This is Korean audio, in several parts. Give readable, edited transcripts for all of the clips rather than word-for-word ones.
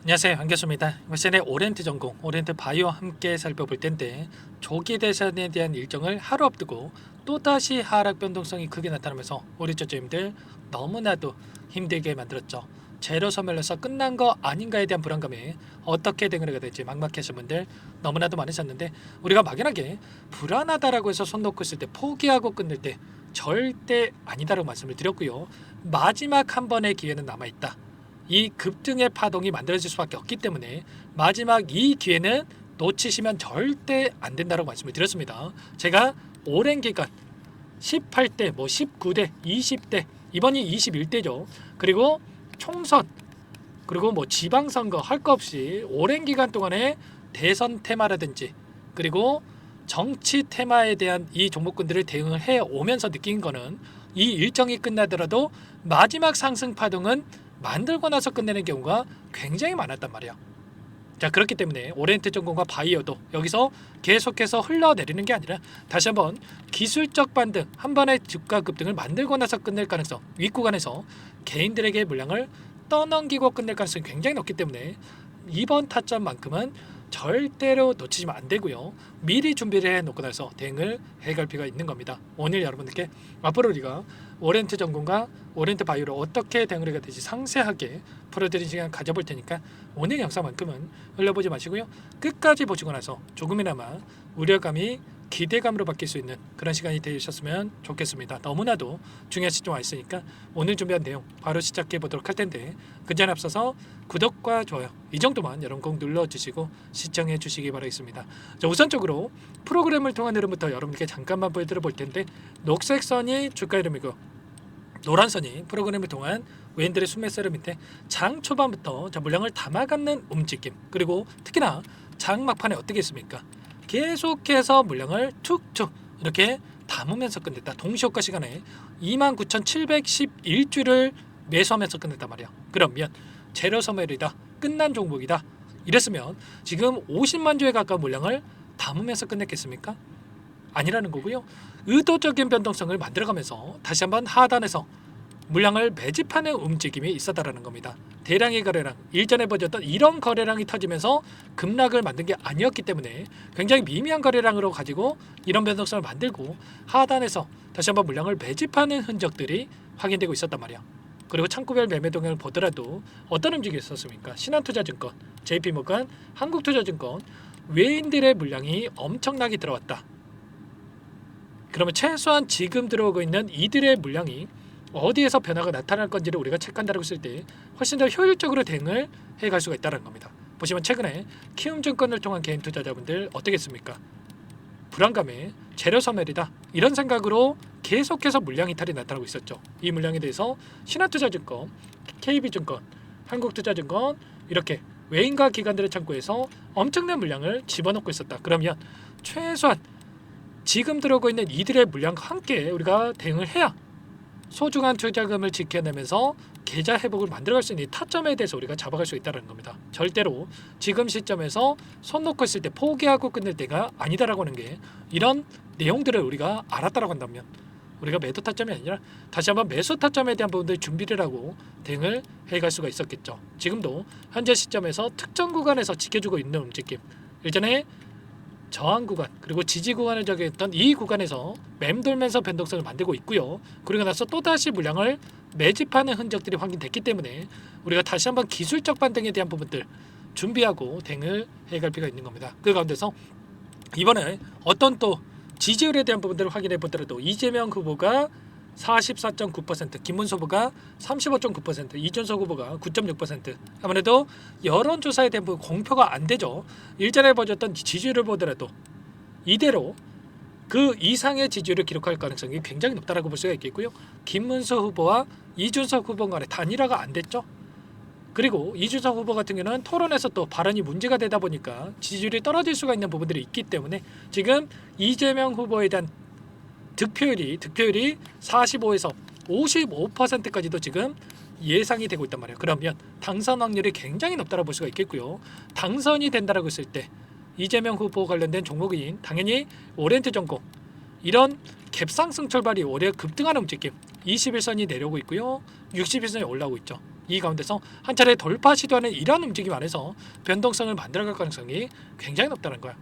안녕하세요, 반갑습니다. 이번 시간에 오렌트 전공, 오렌트 바이오와 함께 살펴볼 텐데, 조기 대선에 대한 일정을 하루 앞두고 또다시 하락 변동성이 크게 나타나면서 우리 저점들 너무나도 힘들게 만들었죠. 제로 소멸로서 끝난 거 아닌가에 대한 불안감에 어떻게 대응을 해야 될지 막막하신 분들 너무나도 많으셨는데, 우리가 막연하게 불안하다라고 해서 손 놓고 있을 때 포기하고 끝낼 때 절대 아니다라고 말씀을 드렸고요. 마지막 한 번의 기회는 남아있다. 이 급등의 파동이 만들어질 수밖에 없기 때문에 마지막 이 기회는 놓치시면 절대 안 된다고 말씀을 드렸습니다. 제가 오랜 기간 18대, 19대, 20대, 이번이 21대죠. 그리고 총선, 그리고 지방선거 할 거 없이 오랜 기간 동안에 대선 테마라든지 그리고 정치 테마에 대한 이 종목군들을 대응을 해 오면서 느낀 거는, 이 일정이 끝나더라도 마지막 상승 파동은 만들고 나서 끝내는 경우가 굉장히 많았단 말이야. 자, 그렇기 때문에 오리엔트 전공과 바이오도 여기서 계속해서 흘러내리는 게 아니라 다시 한번 기술적 반등, 한 번의 주가 급등을 만들고 나서 끝낼 가능성, 윗구간에서 개인들에게 물량을 떠넘기고 끝낼 가능성이 굉장히 높기 때문에 이번 타점만큼은 절대로 놓치시면 안 되고요. 미리 준비를 해놓고 나서 대응을 해갈 필요가 있는 겁니다. 오늘 여러분들께 앞으로 우리가 오렌트 전공과 오렌트 바이오를 어떻게 대응을 해야 될지 상세하게 풀어드린 시간 가져볼 테니까 오늘 영상만큼은 흘려보지 마시고요. 끝까지 보시고 나서 조금이나마 우려감이 기대감으로 바뀔 수 있는 그런 시간이 되셨으면 좋겠습니다. 너무나도 중요한 시점 와 있으니까 오늘 준비한 내용 바로 시작해 보도록 할 텐데, 그 전에 앞서서 구독과 좋아요 이 정도만 여러분 꼭 눌러주시고 시청해 주시기 바라겠습니다. 자, 우선적으로 프로그램을 통한 흐름부터 여러분께 잠깐만 보여드려 볼 텐데, 녹색 선이 주가 흐름이고 노란 선이 프로그램을 통한 외인들의 순매수 흐름인데, 장 초반부터 물량을 담아가는 움직임, 그리고 특히나 장 막판에 어떻게 했습니까? 계속해서 물량을 툭툭 이렇게 담으면서 끝냈다. 동시효과 시간에 29,711주를 매수하면서 끝냈단 말이야. 그러면 제로 소멸이다, 끝난 종목이다 이랬으면 지금 50만 주에 가까운 물량을 담으면서 끝냈겠습니까? 아니라는 거고요. 의도적인 변동성을 만들어가면서 다시 한번 하단에서 물량을 매집하는 움직임이 있었다라는 겁니다. 대량의 거래량, 일전에 보여줬던 이런 거래량이 터지면서 급락을 만든 게 아니었기 때문에 굉장히 미미한 거래량으로 가지고 이런 변동성을 만들고 하단에서 다시 한번 물량을 매집하는 흔적들이 확인되고 있었단 말이야. 그리고 창구별 매매 동향을 보더라도 어떤 움직임이 있었습니까? 신한투자증권, JP모건, 한국투자증권, 외인들의 물량이 엄청나게 들어왔다. 그러면 최소한 지금 들어오고 있는 이들의 물량이 어디에서 변화가 나타날 건지를 우리가 체크한다고 했을 때 훨씬 더 효율적으로 대응을 해갈 수가 있다는 겁니다. 보시면 최근에 키움증권을 통한 개인 투자자분들 어떻겠습니까? 불안감에 재료 소멸이다 이런 생각으로 계속해서 물량 이탈이 나타나고 있었죠. 이 물량에 대해서 신한투자증권, KB증권, 한국투자증권 이렇게 외인과 기관들의 창구에서 엄청난 물량을 집어넣고 있었다. 그러면 최소한 지금 들어오고 있는 이들의 물량과 함께 우리가 대응을 해야 소중한 투자금을 지켜내면서 계좌 회복을 만들어갈 수 있는 타점에 대해서 우리가 잡아갈 수 있다는 겁니다. 절대로 지금 시점에서 손 놓고 있을 때 포기하고 끝낼 때가 아니다라고 하는 게, 이런 내용들을 우리가 알았다라고 한다면 우리가 매도 타점이 아니라 다시 한번 매수 타점에 대한 부분들 준비를 하고 대응을 해갈 수가 있었겠죠. 지금도 현재 시점에서 특정 구간에서 지켜주고 있는 움직임, 예전에 저항 구간 그리고 지지 구간을 적용했던 이 구간에서 맴돌면서 변동성을 만들고 있고요. 그리고 나서 또다시 물량을 매집하는 흔적들이 확인됐기 때문에 우리가 다시 한번 기술적 반등에 대한 부분들 준비하고 대응을 해갈 필요가 있는 겁니다. 그 가운데서 이번에 어떤 또 지지율에 대한 부분들을 확인해 보더라도 이재명 후보가 44.9%, 김문수 후보가 35.9%, 이준석 후보가 9.6%. 아무래도 여론조사에 대한 부분 공표가 안 되죠. 일전에 보여줬던 지지율을 보더라도 이대로 그 이상의 지지율을 기록할 가능성이 굉장히 높다라고 볼 수가 있겠고요. 김문수 후보와 이준석 후보 간에 단일화가 안 됐죠. 그리고 이준석 후보 같은 경우는 토론에서 또 발언이 문제가 되다 보니까 지지율이 떨어질 수가 있는 부분들이 있기 때문에 지금 이재명 후보에 대한 득표율이 45에서 55%까지도 지금 예상이 되고 있단 말이에요. 그러면 당선 확률이 굉장히 높다고 볼 수가 있겠고요. 당선이 된다라고 했을 때 이재명 후보 관련된 종목인 당연히 오렌트 전공, 이런 갭상승 출발이 올해 급등하는 움직임, 21선이 내려오고 있고요. 61선이 올라오고 있죠. 이 가운데서 한 차례 돌파 시도하는 이런 움직임 안에서 변동성을 만들어갈 가능성이 굉장히 높다는 거야.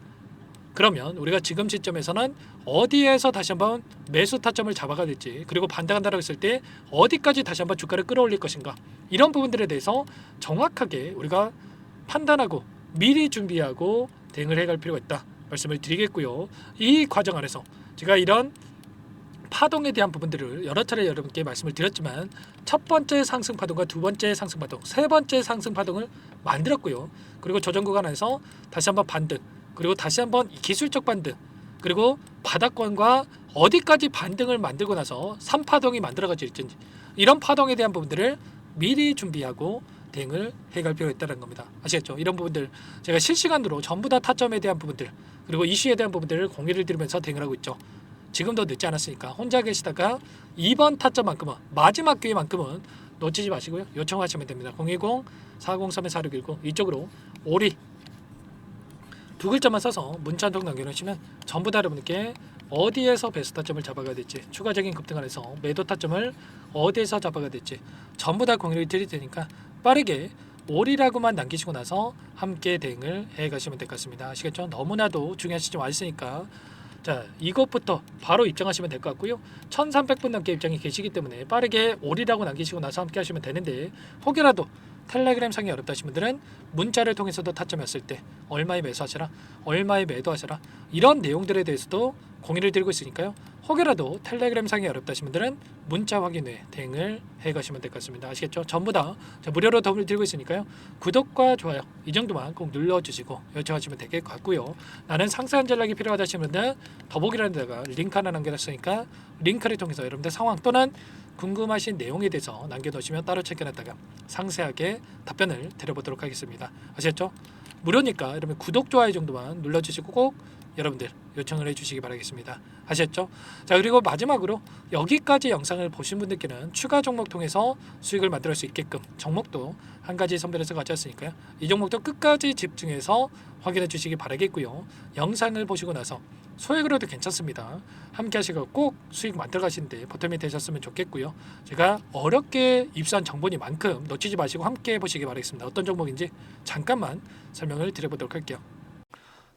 그러면 우리가 지금 시점에서는 어디에서 다시 한번 매수 타점을 잡아가야 될지, 그리고 반등한다고 했을 때 어디까지 다시 한번 주가를 끌어올릴 것인가, 이런 부분들에 대해서 정확하게 우리가 판단하고 미리 준비하고 대응을 해갈 필요가 있다 말씀을 드리겠고요. 이 과정 안에서 제가 이런 파동에 대한 부분들을 여러 차례 여러분께 말씀을 드렸지만, 첫 번째 상승 파동과 두 번째 상승 파동, 세 번째 상승 파동을 만들었고요. 그리고 조정 구간 안에서 다시 한번 반등, 그리고 다시 한번 기술적 반등, 그리고 바닥권과 어디까지 반등을 만들고 나서 3파동이 만들어질지, 이런 파동에 대한 부분들을 미리 준비하고 대응을 해갈 필요가 있다는 겁니다. 아시겠죠? 이런 부분들 제가 실시간으로 전부 다 타점에 대한 부분들, 그리고 이슈에 대한 부분들을 공유를 드리면서 대응을 하고 있죠. 지금도 늦지 않았으니까 혼자 계시다가 이번 타점만큼은, 마지막 기회만큼은 놓치지 마시고요. 요청하시면 됩니다. 010-403-4619 이쪽으로 오리 두 글자만 써서 문자 한 통 남겨놓으시면 전부 다 여러분께 어디에서 베스트 타점을 잡아가야 될지, 추가적인 급등 안에서 매도 타점을 어디에서 잡아가야 될지 전부 다 공유를 드릴 테니까 빠르게 오리라고만 남기시고 나서 함께 대응을 해가시면 될 것 같습니다. 아시겠죠? 너무나도 중요한 시점 와 있으니까 자, 이것부터 바로 입장하시면 될 것 같고요. 1300분 넘게 입장이 계시기 때문에 빠르게 오리라고 남기시고 나서 함께 하시면 되는데, 혹여라도 텔레그램 상이 어렵다 하신 분들은 문자를 통해서도 타점했을 때 얼마에 매수하셔라, 얼마에 매도하셔라, 이런 내용들에 대해서도 공유를 드리고 있으니까요. 혹여라도 텔레그램 상이 어렵다 하신 분들은 문자 확인 후에 대응을 해가시면 될 것 같습니다. 아시겠죠? 전부 다 무료로 도움을 드리고 있으니까요. 구독과 좋아요 이 정도만 꼭 눌러주시고 요청하시면 될 것 같고요. 나는 상세한 전략이 필요하다 하시는 분들은 더보기라는 데다가 링크 하나 남겨놨으니까 링크를 통해서 여러분들 상황 또는 궁금하신 내용에 대해서 남겨놓으시면 따로 체크해놨다가 상세하게 답변을 드려보도록 하겠습니다. 아시겠죠? 무료니까 여러분 구독, 좋아요 정도만 눌러주시고 꼭 여러분들 요청을 해주시기 바라겠습니다. 아셨죠? 자, 그리고 마지막으로 여기까지 영상을 보신 분들께는 추가 종목 통해서 수익을 만들 수 있게끔 종목도 한 가지 선별해서 가져왔으니까요. 이 종목도 끝까지 집중해서 확인해 주시기 바라겠고요. 영상을 보시고 나서 소액으로도 괜찮습니다. 함께 하시고 꼭 수익 만들어 가시는데 보탬이 되셨으면 좋겠고요. 제가 어렵게 입수한 정보니만큼 놓치지 마시고 함께 해보시기 바라겠습니다. 어떤 종목인지 잠깐만 설명을 드려보도록 할게요.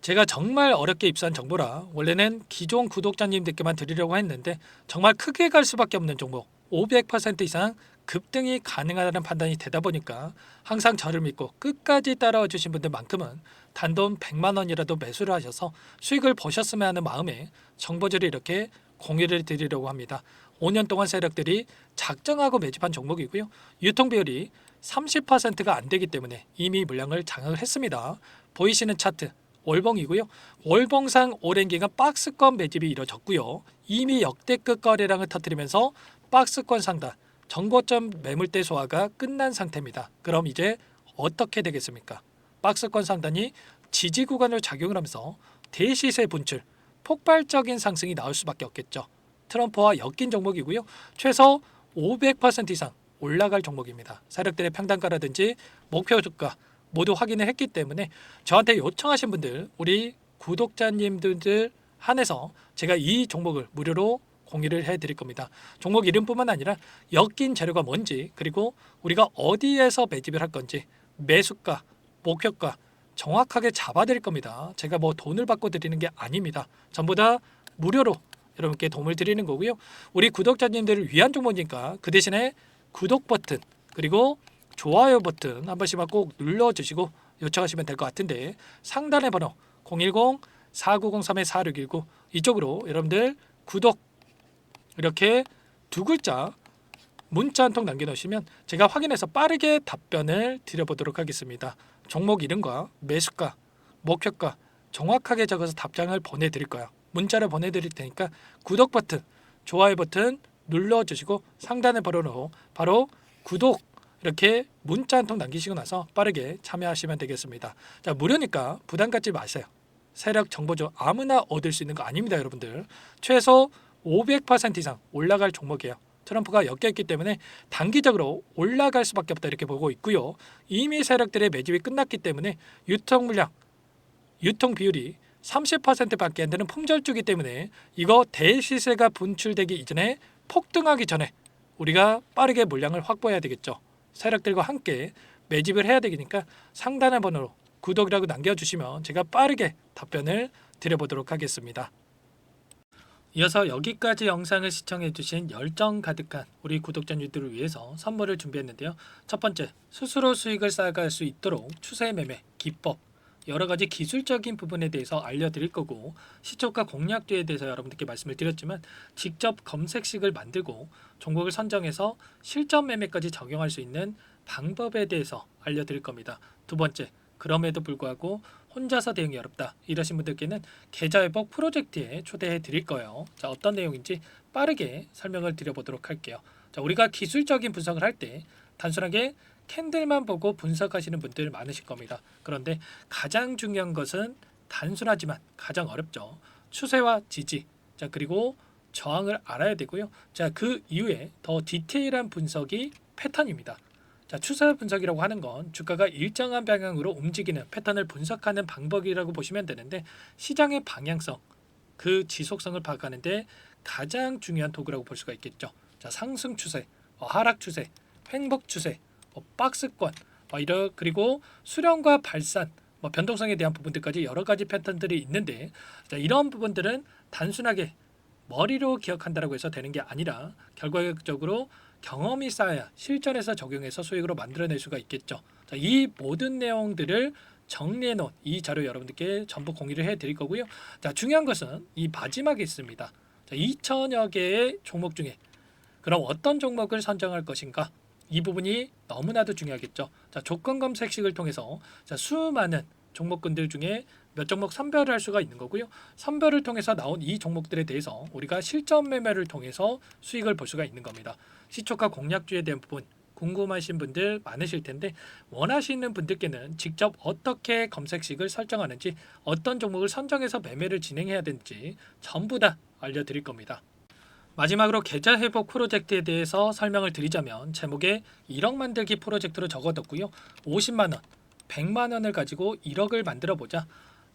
제가 정말 어렵게 입수한 정보라 원래는 기존 구독자님들께만 드리려고 했는데 정말 크게 갈 수밖에 없는 종목, 500% 이상 급등이 가능하다는 판단이 되다 보니까 항상 저를 믿고 끝까지 따라와 주신 분들만큼은 단돈 100만 원이라도 매수를 하셔서 수익을 보셨으면 하는 마음에 정보들을 이렇게 공유를 드리려고 합니다. 5년 동안 세력들이 작정하고 매집한 종목이고요. 유통 비율이 30%가 안 되기 때문에 이미 물량을 장악을 했습니다. 보이시는 차트 월봉이고요. 월봉상 오랜 기간 박스권 매집이 이뤄졌고요. 이미 역대급 거래량을 터뜨리면서 박스권 상단, 정고점 매물대 소화가 끝난 상태입니다. 그럼 이제 어떻게 되겠습니까? 박스권 상단이 지지 구간으로 작용을 하면서 대시세 분출, 폭발적인 상승이 나올 수밖에 없겠죠. 트럼프와 엮인 종목이고요. 최소 500% 이상 올라갈 종목입니다. 세력들의 평단가라든지 목표 주가 모두 확인을 했기 때문에 저한테 요청하신 분들, 우리 구독자님들 한해서 제가 이 종목을 무료로 공유를 해드릴 겁니다. 종목 이름뿐만 아니라 엮인 재료가 뭔지, 그리고 우리가 어디에서 매집을 할 건지, 매수가, 목표가 정확하게 잡아드릴 겁니다. 제가 뭐 돈을 받고 드리는 게 아닙니다. 전부 다 무료로 여러분께 도움을 드리는 거고요. 우리 구독자님들을 위한 종목이니까 그 대신에 구독 버튼 그리고 좋아요 버튼 한 번씩만 꼭 눌러주시고 요청하시면 될 것 같은데, 상단의 번호 010-4903-4619 이쪽으로 여러분들 구독 이렇게 두 글자 문자 한 통 남겨놓으시면 제가 확인해서 빠르게 답변을 드려보도록 하겠습니다. 종목 이름과 매수가, 목표가 정확하게 적어서 답장을 보내드릴 거예요. 문자를 보내드릴 테니까 구독 버튼, 좋아요 버튼 눌러주시고 상단의 번호로 바로 구독 이렇게 문자 한 통 남기시고 나서 빠르게 참여하시면 되겠습니다. 자, 무료니까 부담 갖지 마세요. 세력 정보죠. 아무나 얻을 수 있는 거 아닙니다, 여러분들. 최소 500% 이상 올라갈 종목이에요. 트럼프가 엮여있기 때문에 단기적으로 올라갈 수밖에 없다 이렇게 보고 있고요. 이미 세력들의 매집이 끝났기 때문에 유통 물량, 유통 비율이 30%밖에 안 되는 품절주기 때문에 이거 대시세가 분출되기 이전에 폭등하기 전에 우리가 빠르게 물량을 확보해야 되겠죠. 세력들과 함께 매집을 해야 되니까 상단의 번호로 구독이라고 남겨주시면 제가 빠르게 답변을 드려보도록 하겠습니다. 이어서 여기까지 영상을 시청해주신 열정 가득한 우리 구독자님들을 위해서 선물을 준비했는데요. 첫 번째, 스스로 수익을 쌓아갈 수 있도록 추세 매매 기법, 여러 가지 기술적인 부분에 대해서 알려드릴 거고, 시초가 공략주에 대해서 여러분들께 말씀을 드렸지만 직접 검색식을 만들고 종목을 선정해서 실전 매매까지 적용할 수 있는 방법에 대해서 알려드릴 겁니다. 두 번째, 그럼에도 불구하고 혼자서 대응이 어렵다 이러신 분들께는 계좌회복 프로젝트에 초대해 드릴 거예요. 자, 어떤 내용인지 빠르게 설명을 드려보도록 할게요. 자, 우리가 기술적인 분석을 할 때 단순하게 캔들만 보고 분석하시는 분들 많으실 겁니다. 그런데 가장 중요한 것은 단순하지만 가장 어렵죠. 추세와 지지, 자, 그리고 저항을 알아야 되고요. 자, 그 이후에 더 디테일한 분석이 패턴입니다. 자, 추세 분석이라고 하는 건 주가가 일정한 방향으로 움직이는 패턴을 분석하는 방법이라고 보시면 되는데, 시장의 방향성, 그 지속성을 파악하는데 가장 중요한 도구라고 볼 수가 있겠죠. 자, 상승 추세, 하락 추세, 횡복 추세, 박스권, 그리고 수렴과 발산, 변동성에 대한 부분들까지 여러 가지 패턴들이 있는데, 자, 이런 부분들은 단순하게 머리로 기억한다고 해서 되는 게 아니라 결과적으로 경험이 쌓아야 실전에서 적용해서 수익으로 만들어낼 수가 있겠죠. 자, 이 모든 내용들을 정리해 놓은 이 자료 여러분들께 전부 공유를 해 드릴 거고요. 자, 중요한 것은 이 마지막에 있습니다. 자, 2천여 개의 종목 중에 그럼 어떤 종목을 선정할 것인가? 이 부분이 너무나도 중요하겠죠. 자, 조건 검색식을 통해서 자, 수많은 종목군들 중에 몇 종목 선별을 할 수가 있는 거고요. 선별을 통해서 나온 이 종목들에 대해서 우리가 실전 매매를 통해서 수익을 볼 수가 있는 겁니다. 시초가 공략주에 대한 부분 궁금하신 분들 많으실 텐데, 원하시는 분들께는 직접 어떻게 검색식을 설정하는지, 어떤 종목을 선정해서 매매를 진행해야 되는지 전부 다 알려드릴 겁니다. 마지막으로 계좌 회복 프로젝트에 대해서 설명을 드리자면, 제목에 1억 만들기 프로젝트로 적어뒀고요. 50만 원, 100만 원을 가지고 1억을 만들어 보자.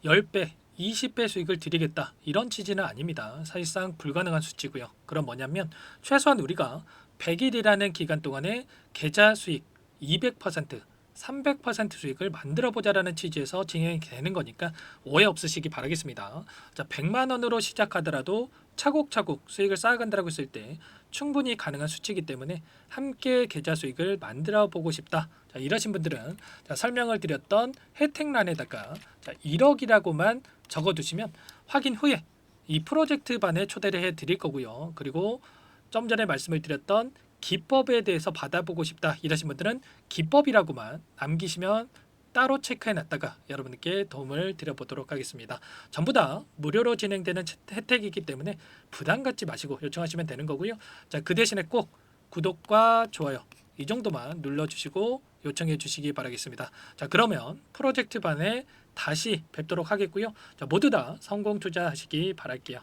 10배, 20배 수익을 드리겠다. 이런 취지는 아닙니다. 사실상 불가능한 수치고요. 그럼 뭐냐면 최소한 우리가 100일이라는 기간 동안에 계좌 수익 200%, 300% 수익을 만들어 보자라는 취지에서 진행이 되는 거니까 오해 없으시기 바라겠습니다. 자, 100만 원으로 시작하더라도 차곡차곡 수익을 쌓아간다고 했을 때 충분히 가능한 수치이기 때문에 함께 계좌 수익을 만들어 보고 싶다. 자, 이러신 분들은 자, 설명을 드렸던 혜택란에다가 자, 1억이라고만 적어두시면 확인 후에 이 프로젝트 반에 초대를 해 드릴 거고요. 그리고 좀 전에 말씀을 드렸던 기법에 대해서 받아보고 싶다 이러신 분들은 기법이라고만 남기시면 따로 체크해 놨다가 여러분께 도움을 드려보도록 하겠습니다. 전부 다 무료로 진행되는 혜택이기 때문에 부담 갖지 마시고 요청하시면 되는 거고요. 자, 그 대신에 꼭 구독과 좋아요 이 정도만 눌러주시고 요청해 주시기 바라겠습니다. 자, 그러면 프로젝트 반에 다시 뵙도록 하겠고요. 자, 모두 다 성공 투자하시기 바랄게요.